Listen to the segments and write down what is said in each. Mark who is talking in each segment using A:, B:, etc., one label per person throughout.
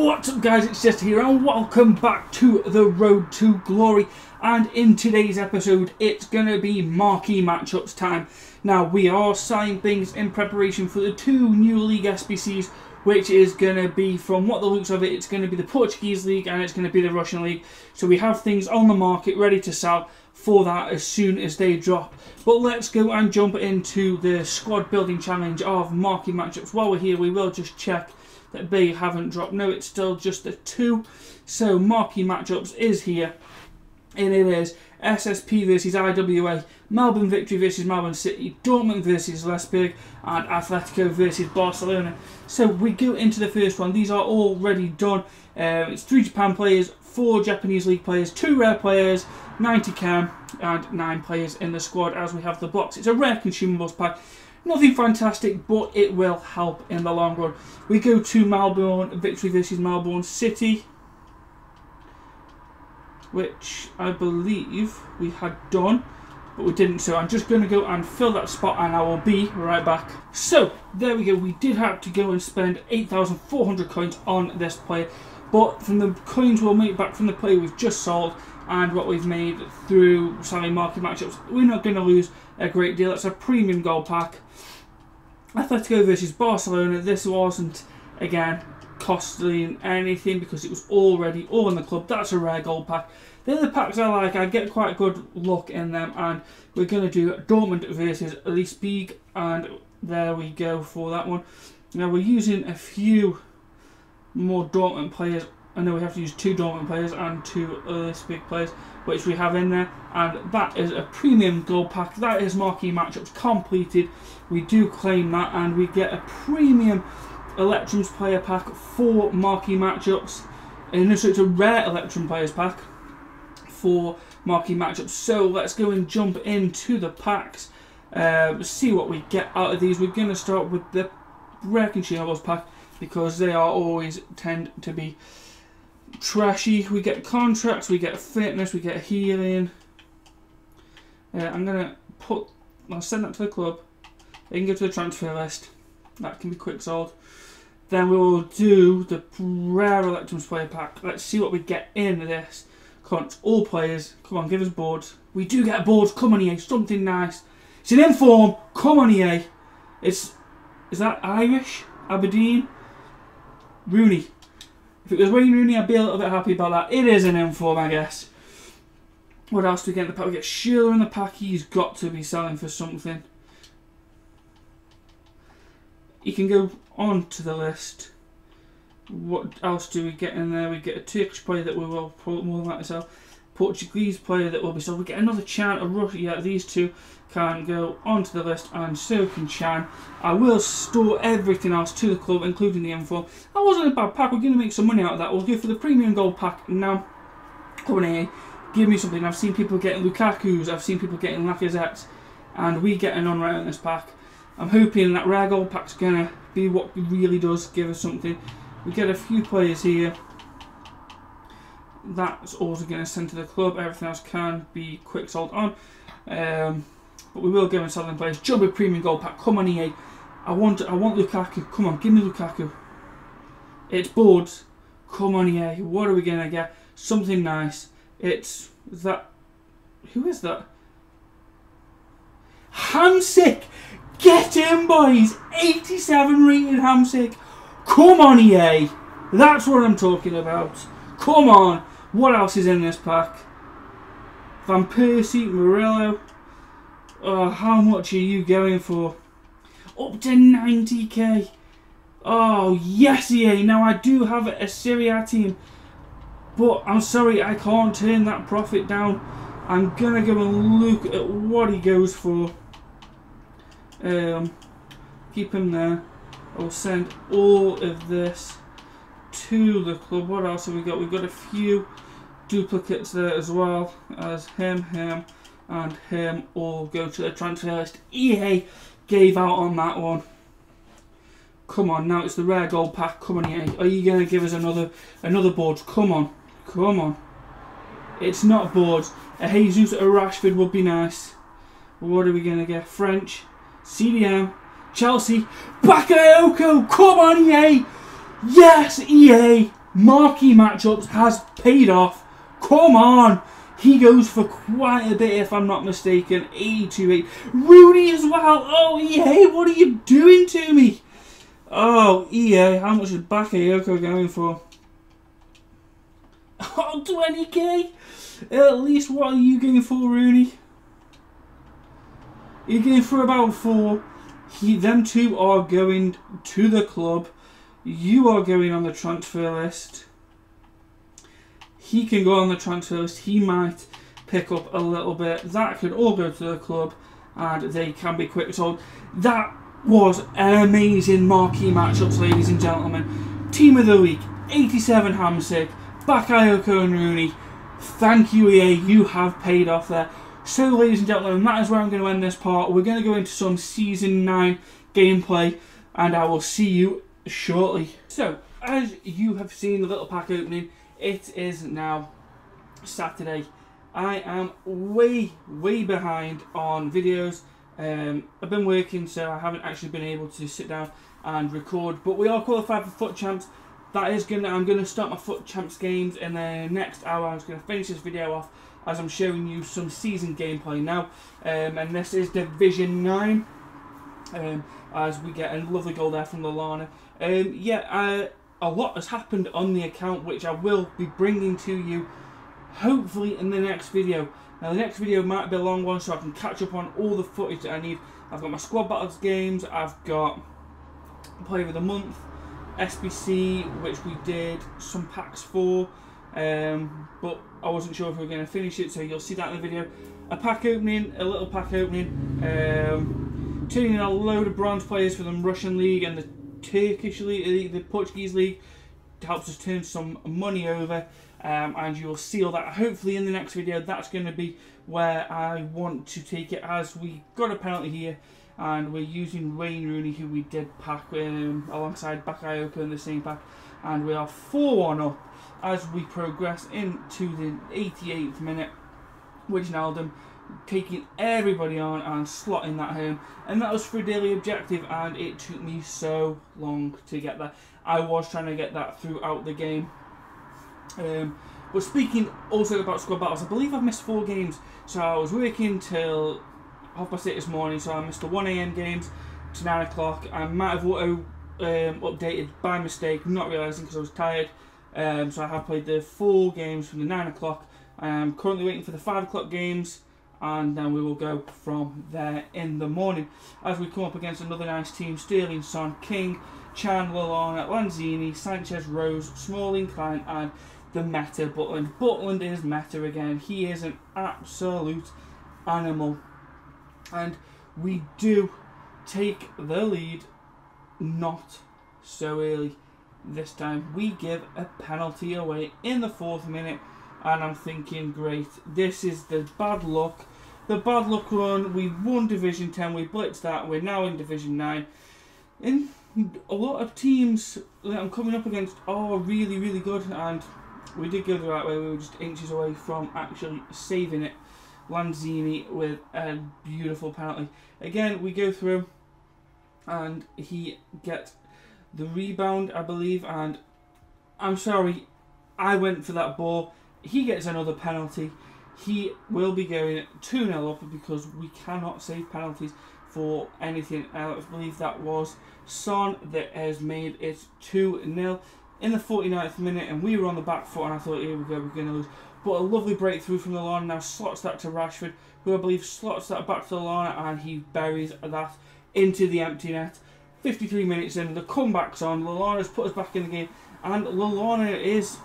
A: What's up guys, it's Jester here and welcome back to the Road to Glory, and in today's episode it's going to be marquee matchups time. Now we are signing things in preparation for the two new league SBCs, which is going to be, from what the looks of it, it's going to be the Portuguese League and it's going to be the Russian League. So we have things on the market ready to sell for that as soon as they drop. But let's go and jump into the squad building challenge of marquee matchups. While we're here, we will just check that they haven't dropped. No, it's still just the two. So marquee matchups is here, and it is SSP versus IWA, Melbourne Victory versus Melbourne City, Dortmund versus Leipzig, and Atletico versus Barcelona. So we go into the first one. These are already done. It's 3 Japan players, 4 Japanese League players, 2 rare players, 90 cam, and 9 players in the squad as we have the box. It's a rare consumables pack. Nothing fantastic, but it will help in the long run. We go to Melbourne Victory versus Melbourne City, which I believe we had done, but we didn't. So I'm just going to go and fill that spot and I will be right back. So there we go. We did have to go and spend 8,400 coins on this player, but from the coins we'll make back from the player we've just sold and what we've made through selling market matchups, we're not going to lose a great deal. It's a premium gold pack. Atletico versus Barcelona. This wasn't, again, costly in anything because it was already all in the club. That's a rare gold pack. They're the packs I like. I get quite a good look in them, and we're going to do Dortmund versus Leipzig, and there we go for that one. Now we're using a few more Dortmund players. I know we have to use 2 Dortmund players and 2 Leipzig players, which we have in there, and that is a premium gold pack. That is marquee matchups completed. We do claim that, and we get a premium Electrums player pack for marquee matchups. And so it's a rare Electrum players pack for marquee matchups. So let's go and jump into the packs, see what we get out of these. We're going to start with the rare consumables pack because they are always tend to be trashy. We get contracts, we get fitness, we get healing. I'll send that to the club. They can go to the transfer list. That can be quick sold. Then we will do the rare Electrums player pack. Let's see what we get in this. Come on, it's all players. Come on, give us boards. We do get boards. Come on, EA. Something nice. It's an inform. Come on, EA. Is that Irish? Aberdeen? Rooney. If it was Wayne Rooney, I'd be a little bit happy about that. It is an inform, I guess. What else do we get in the pack? We get Shearer in the pack. He's got to be selling for something. He can go on to the list. What else do we get in there? We get a Turkish player that we will more than likely sell. Portuguese player that will be sold. We get another Chan, a Russia. Yeah, these two can go onto the list, and so can Chan. I will store everything else to the club, including the info. That wasn't a bad pack. We're going to make some money out of that. We'll go for the premium gold pack now. Come on here, give me something. I've seen people getting Lukaku's, I've seen people getting Lacazette's, and we get an on-right in this pack. I'm hoping that rare gold pack's going to be what really does give us something. We get a few players here. That's also going to send to the club. Everything else can be quick sold on. But we will go and sell them players. Jumbo premium gold pack. Come on, EA. I want Lukaku. Come on, give me Lukaku. It's boards. Come on, EA. What are we going to get? Something nice. It's that. Who is that? Hamsik. Get in, boys. 87 rated Hamsik. Come on, EA. That's what I'm talking about. Come on. What else is in this pack? Van Persie, Murillo. Oh, how much are you going for? Up to 90k. Oh, yes, EA. Now, I do have a Serie A team, but I'm sorry, I can't turn that profit down. I'm going to go and look at what he goes for. Keep him there. I'll send all of this to the club. What else have we got? We've got a few duplicates there as well, as him, and him all go to the transfer list. EA gave out on that one. Come on, now it's the rare gold pack. Come on, EA. Are you going to give us another board? Come on. Come on. It's not boards. A Jesus or a Rashford would be nice. What are we going to get? French, CDM, Chelsea, Bakayoko. Come on, EA. Yes, EA. marquee matchups has paid off. Come on. He goes for quite a bit, if I'm not mistaken. 82.8. Rooney as well. Oh, EA, what are you doing to me? Oh, EA, how much is Bakayoko going for? Oh, 20k. At least what are you going for, Rooney? You're going for about 4. Them two are going to the club. You are going on the transfer list. He can go on the transfer list. He might pick up a little bit. That could all go to the club, and they can be quick sold. That was an amazing marquee matchups, ladies and gentlemen. Team of the week, 87 Hamsik, Bakayoko and Rooney. Thank you, EA. You have paid off there. So, ladies and gentlemen, that is where I'm going to end this part. We're going to go into some Season 9 gameplay, and I will see you shortly. So, as you have seen the little pack opening, it is now Saturday. I am way behind on videos. I've been working, so I haven't actually been able to sit down and record. But we are qualified for Foot Champs. I'm going to start my Foot Champs games in the next hour. I'm just going to finish this video off as I'm showing you some season gameplay now. And this is Division 9. As we get a lovely goal there from Lallana. A lot has happened on the account, which I will be bringing to you hopefully in the next video. Now the next video might be a long one, so I can catch up on all the footage that I need. I've got my Squad Battles games, I've got Player of the Month, SBC, which we did some packs for, but I wasn't sure if we were going to finish it, so you'll see that in the video. A little pack opening, turning in a load of bronze players for the Russian League and the Turkish League, the Portuguese League. Helps us turn some money over, and you will see all that hopefully in the next video. That's going to be where I want to take it, as we got a penalty here and we're using Wayne Rooney, who we did pack alongside Bakayoko in the same pack, and we are 4-1 up as we progress into the 88th minute. Wijnaldum taking everybody on and slotting that home, and that was for a daily objective, and it took me so long to get that. I was trying to get that throughout the game. But speaking also about Squad Battles, I believe I've missed 4 games. So I was working till 8:30 this morning, so I missed the 1 AM games to 9 o'clock. I might have updated by mistake, not realising because I was tired. So I have played the 4 games from the 9 o'clock. I am currently waiting for the 5 o'clock games, and then we will go from there in the morning as we come up against another nice team: Sterling, Son, King, Chan, Lallana, Lanzini, Sanchez, Rose, Smalling, Klein, and the meta Butland. Butland is meta again. He is an absolute animal, and we do take the lead not so early this time. We give a penalty away in the 4th minute, and I'm thinking, great, this is the bad luck. The bad luck run. We won Division 10, we blitzed that, we're now in Division 9. And a lot of teams that I'm coming up against are really good, and we did go the right way. We were just inches away from actually saving it. Lanzini with a beautiful penalty. Again, we go through, and he gets the rebound, I believe, and I'm sorry, I went for that ball. He gets another penalty. He will be going 2-0 up because we cannot save penalties for anything else. I believe that was Son that has made it 2-0 in the 49th minute, and we were on the back foot, and I thought, here we go, we're going to lose. But a lovely breakthrough from Lallana now slots that to Rashford, who I believe slots that back to Lallana, and he buries that into the empty net. 53 minutes in, the comeback's on. Lallana's put us back in the game, and Lallana is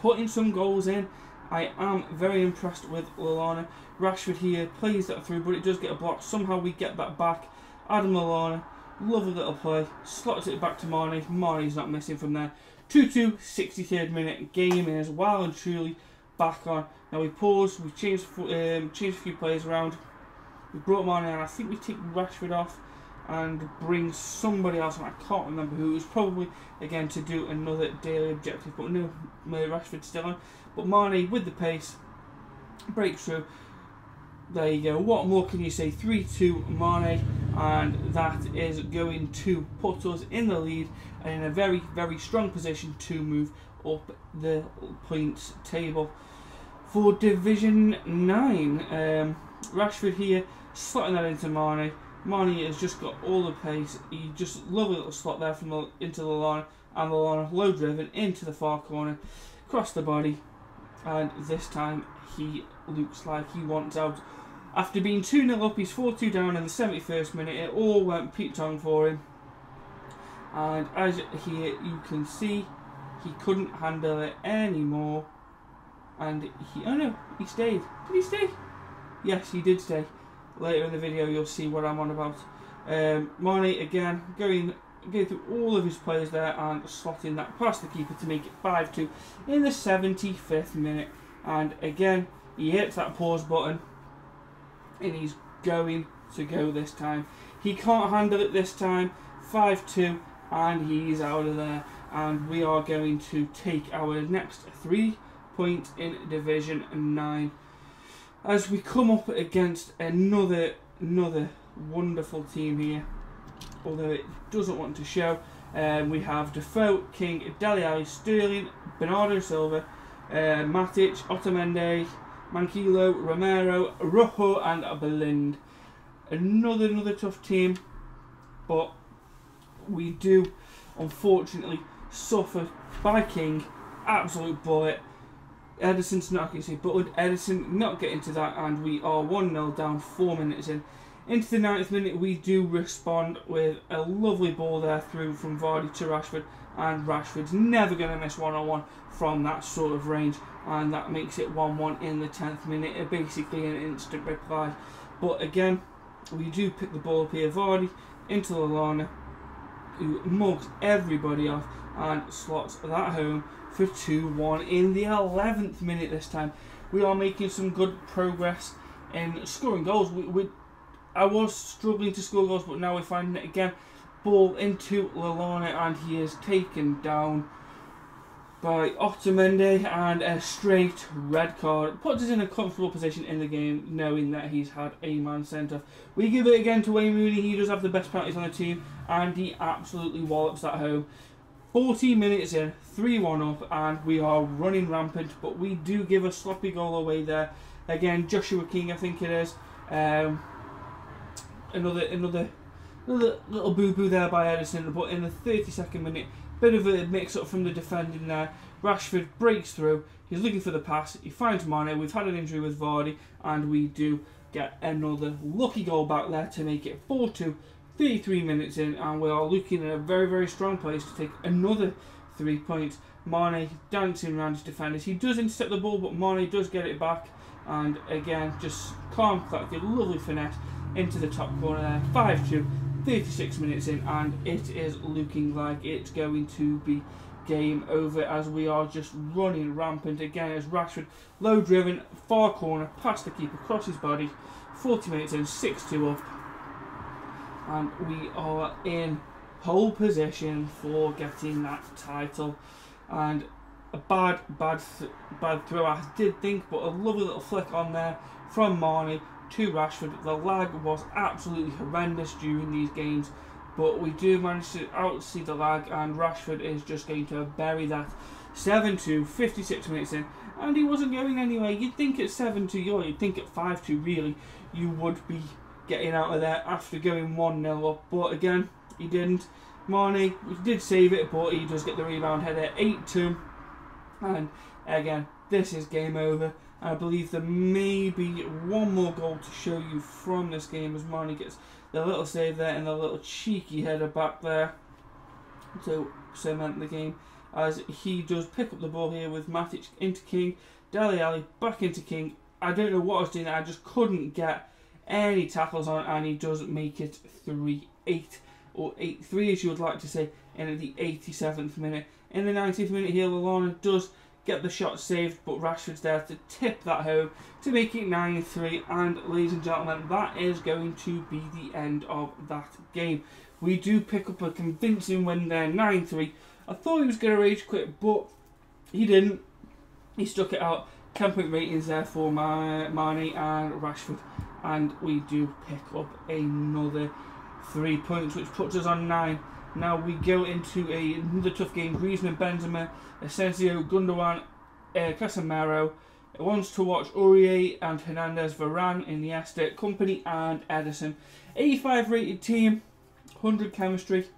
A: putting some goals in. I am very impressed with Lallana. Rashford here plays that through, but it does get a block. Somehow we get that back. Adam Lallana, lovely little play, slots it back to Mane. Mane's not missing from there. 2-2, 63rd minute. Game is well and truly back on. Now we pause, we've changed a few players around. We brought Mane on. I think we take Rashford off and bring somebody else on. I can't remember who. It was probably, again, to do another daily objective, but no, Rashford's still on. But Mane with the pace, breaks through. There you go. What more can you say? 3-2 Mane. and that is going to put us in the lead and in a very, very strong position to move up the points table. For Division 9, Rashford here, slotting that into Mane. Mane has just got all the pace. He just lovely little slot there from into Lallana, and Lallana low driven into the far corner, across the body, and this time he looks like he wants out. After being 2-0 up, he's 4-2 down in the 71st minute. It all went Pete Tong for him, and as here you can see, he couldn't handle it anymore, and he stayed. Did he stay? Yes, he did stay. Later in the video you'll see what I'm on about. Mane again going through all of his players there and slotting that past the keeper to make it 5-2 in the 75th minute. And again he hits that pause button and he's going to go this time. He can't handle it this time. 5-2 and he's out of there. And we are going to take our next 3 points in Division 9. As we come up against another wonderful team here, although it doesn't want to show. We have Defoe, King, Dele Alli, Sterling, Bernardo Silva, Matic, Otamendi, Manquillo, Romero, Rojo and Blind. Another tough team, but we do unfortunately suffer by King. Absolute bullet. Ederson's not going to say, but would Ederson not get into that, and we are 1-0 down 4 minutes in. Into the 90th minute we do respond with a lovely ball there through from Vardy to Rashford, and Rashford's never going to miss one-on-one from that sort of range, and that makes it 1-1 in the 10th minute, basically an instant reply. But again, we do pick the ball up here, Vardy into Lallana, who mugs everybody off and slots that home for 2-1 in the 11th minute this time. We are making some good progress in scoring goals. I was struggling to score goals, but now we're finding it again. Ball into Lallana and he is taken down by Otamendi, and a straight red card puts us in a comfortable position in the game, knowing that he's had a man sent off. We give it again to Wayne Rooney. He does have the best penalties on the team and he absolutely wallops that home. 14 minutes in, 3-1 up, and we are running rampant, but we do give a sloppy goal away there. Again, Joshua King, I think it is. Another little boo-boo there by Ederson, but in the 32nd minute, bit of a mix-up from the defending there. Rashford breaks through, he's looking for the pass, he finds Mane, we've had an injury with Vardy, and we do get another lucky goal back there to make it 4-2. 33 minutes in, and we are looking in a very, very strong place to take another 3 points. Mane dancing around his defenders. He does intercept the ball, but Mane does get it back. And again, just calm, collected, lovely finesse into the top corner there. 5-2, 36 minutes in, and it is looking like it's going to be game over, as we are just running rampant again as Rashford, low driven, far corner, past the keeper, across his body. 40 minutes in, 6-2 up. And we are in pole position for getting that title. And a bad throw, I did think, but a lovely little flick on there from Mane to Rashford. The lag was absolutely horrendous during these games, but we do manage to outsee the lag, and Rashford is just going to bury that. 7-2, 56 minutes in, and he wasn't going anywhere. You'd think at 7-2, or you'd think at 5-2, really, you would be getting out of there after going 1-0 up, but again, he didn't. Mane did save it, but he does get the rebound header. 8-2, and again, this is game over. I believe there may be one more goal to show you from this game, as Mane gets the little save there and the little cheeky header back there to cement the game, as he does pick up the ball here with Matic into King, Dele Alli back into King. I don't know what I was doing there, I just couldn't get any tackles on, and he does make it 3-8, or 8-3 as you would like to say, in the 87th minute. In the 90th minute here, Lallana does get the shot saved, but Rashford's there to tip that home to make it 9-3, and ladies and gentlemen, that is going to be the end of that game. We do pick up a convincing win there, 9-3. I thought he was going to rage quit, but he didn't. He stuck it out. 10-point ratings there for Mane and Rashford, and we do pick up another 3 points, which puts us on 9. Now we go into another tough game. Griezmann, Benzema, Asensio, Gundogan, Casemiro. Ones to watch: Aurier and Hernandez, Varane, Iniesta, Company and Edison. 85 rated team, 100 chemistry,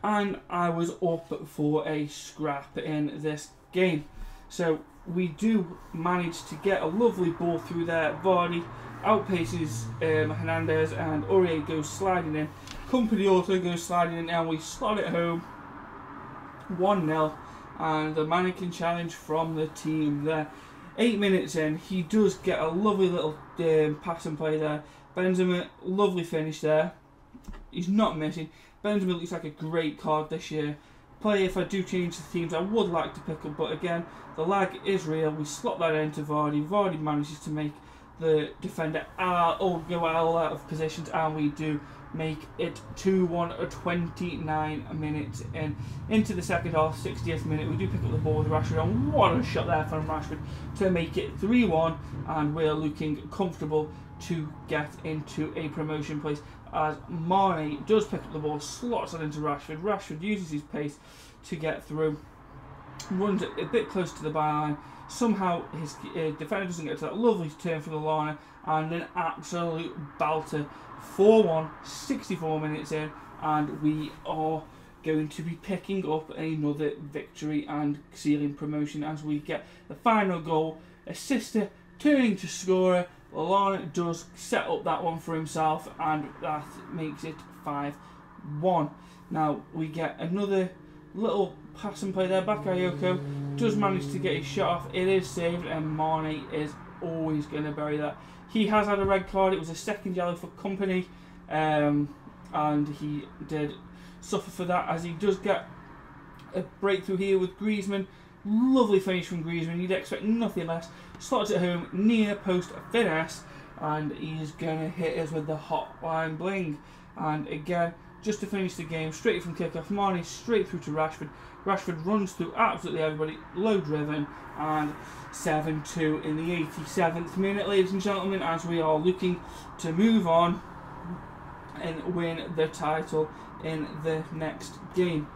A: and I was up for a scrap in this game. So we do manage to get a lovely ball through there. Vardy outpaces Hernandez and Aurier goes sliding in. Company also goes sliding in and we slot it home 1-0, and the mannequin challenge from the team there. 8 minutes in, he does get a lovely little pass and play there. Benzema, lovely finish there. He's not missing. Benzema looks like a great card this year. Play, if I do change the teams, I would like to pick up, but again, the lag is real. We slot that into Vardy. Vardy manages to make the defender go all out of positions, and we do make it 2-1 at 29 minutes in. Into the second half, 60th minute, we do pick up the ball with Rashford, and what a shot there from Rashford to make it 3-1, and we're looking comfortable to get into a promotion place, as Mane does pick up the ball, slots it into Rashford. Rashford uses his pace to get through, runs it a bit close to the byline. Somehow his defender doesn't get to that lovely turn for the Lana, and an absolute belter. 4-1, 64 minutes in, and we are going to be picking up another victory and sealing promotion as we get the final goal. Assister turning to scorer. Lallana does set up that one for himself, and that makes it 5-1. Now we get another little pass and play there. Bakayoko does manage to get his shot off. It is saved, and Mane is always going to bury that. He has had a red card. It was a second yellow for Company, and he did suffer for that, as he does get a breakthrough here with Griezmann. Lovely finish from Griezmann. You'd expect nothing less. Slots it home, near post finesse, and he's going to hit us with the hotline bling. And again, just to finish the game, straight from kickoff, Mane straight through to Rashford. Rashford runs through absolutely everybody, low driven, and 7-2 in the 87th minute, ladies and gentlemen, as we are looking to move on and win the title in the next game.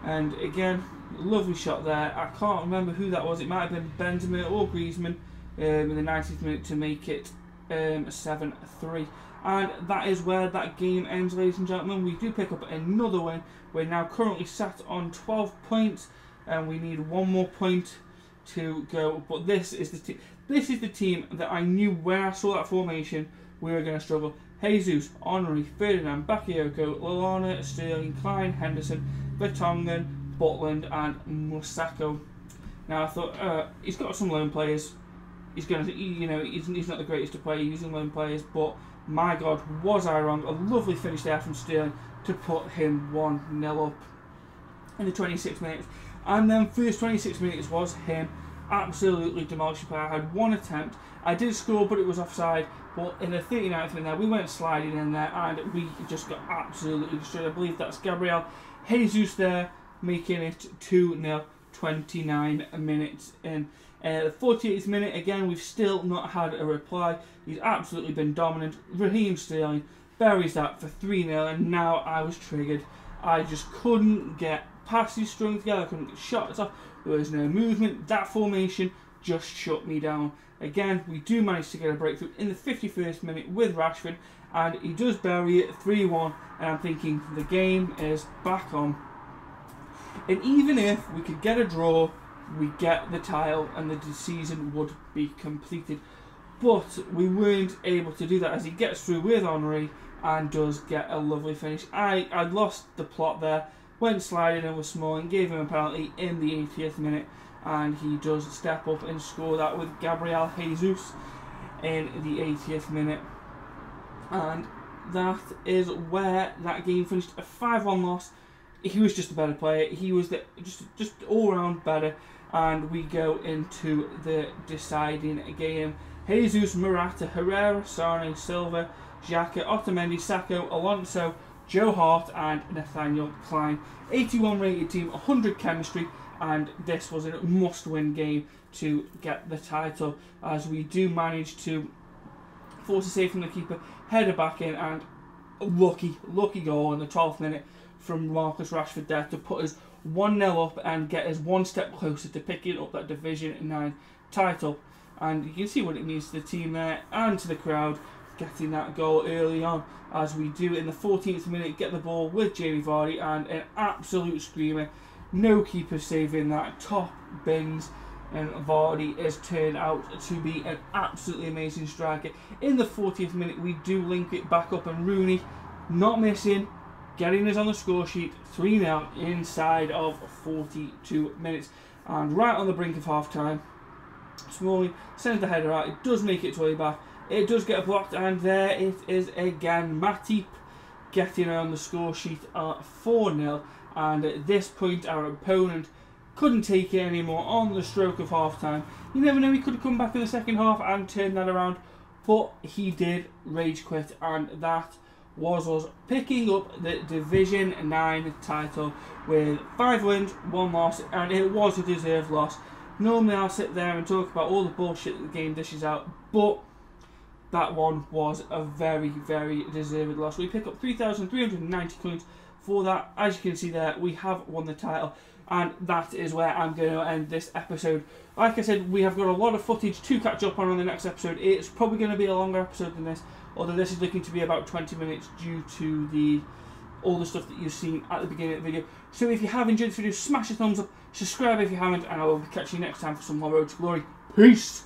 A: And again, lovely shot there. I can't remember who that was. It might have been Benzema or Griezmann in the 90th minute to make it 7-3. And that is where that game ends, ladies and gentlemen. We do pick up another win. We're now currently sat on 12 points, and we need one more point to go. But this is the team that I knew when I saw that formation we were going to struggle. Jesus, Henry, Ferdinand, Bakayoko, Lallana, Sterling, Klein, Henderson, Vertonghen, Butland, and Musako. Now I thought he's got some loan players. He's going to, he's not the greatest to play using loan players, but my God, was I wrong? A lovely finish there from Sterling to put him 1-0 up in the 26 minutes. And then first 26 minutes was him absolutely demolishing play. I had one attempt. I did score, but it was offside. But in the 39th minute there, we went sliding in there, and we just got absolutely destroyed. I believe that's Gabriel Jesus there, making it 2-0, 29 minutes in. The 48th minute, again, we've still not had a reply. He's absolutely been dominant. Raheem Sterling buries that for 3-0, and now I was triggered. I just couldn't get passes strung together. I couldn't get shots off. There was no movement. That formation just shut me down. Again, we do manage to get a breakthrough in the 51st minute with Rashford, and he does bury it 3-1, and I'm thinking the game is back on. And even if we could get a draw, we get the title and the season would be completed. But we weren't able to do that, as he gets through with Henry and does get a lovely finish. I lost the plot there, went sliding and was small and gave him a penalty in the 80th minute, and he does step up and score that with Gabriel Jesus in the 80th minute. And that is where that game finished. A 5-1 loss. He was just a better player. He was just all round better. And we go into the deciding game. Jesus, Morata, Herrera, Sane, Silva, Xhaka, Otamendi, Sacco, Alonso, Joe Hart, and Nathaniel Klein. 81 rated team, 100 chemistry, and this was a must-win game to get the title, as we do manage to force a save from the keeper, header back in, and lucky goal in the 12th minute from Marcus Rashford there to put us 1-0 up and get us one step closer to picking up that Division 9 title. And you can see what it means to the team there and to the crowd, getting that goal early on, as we do in the 14th minute, get the ball with Jamie Vardy and an absolute screamer. No keeper saving that, top bins, and Vardy is turned out to be an absolutely amazing striker. In the 40th minute, we do link it back up, and Rooney, not missing, getting us on the score sheet, 3-0 inside of 42 minutes. And right on the brink of half time, Smalling sends the header out. It does make its way back. It does get blocked, and there it is again. Matip getting on the score sheet at 4-0. And at this point, our opponent couldn't take it anymore on the stroke of half time. You never know, he could have come back in the second half and turned that around, but he did rage quit, and that was us picking up the Division 9 title with 5 wins, 1 loss, and it was a deserved loss. Normally I'll sit there and talk about all the bullshit that the game dishes out, but that one was a very, very deserved loss. We pick up 3,390 coins for that. As you can see there, we have won the title, and that is where I'm going to end this episode. Like I said, we have got a lot of footage to catch up on the next episode. It's probably going to be a longer episode than this, although this is looking to be about 20 minutes due to all the stuff that you've seen at the beginning of the video. So if you have enjoyed this video, smash a thumbs up, subscribe if you haven't, and I will catch you next time for some more Road to Glory. Peace!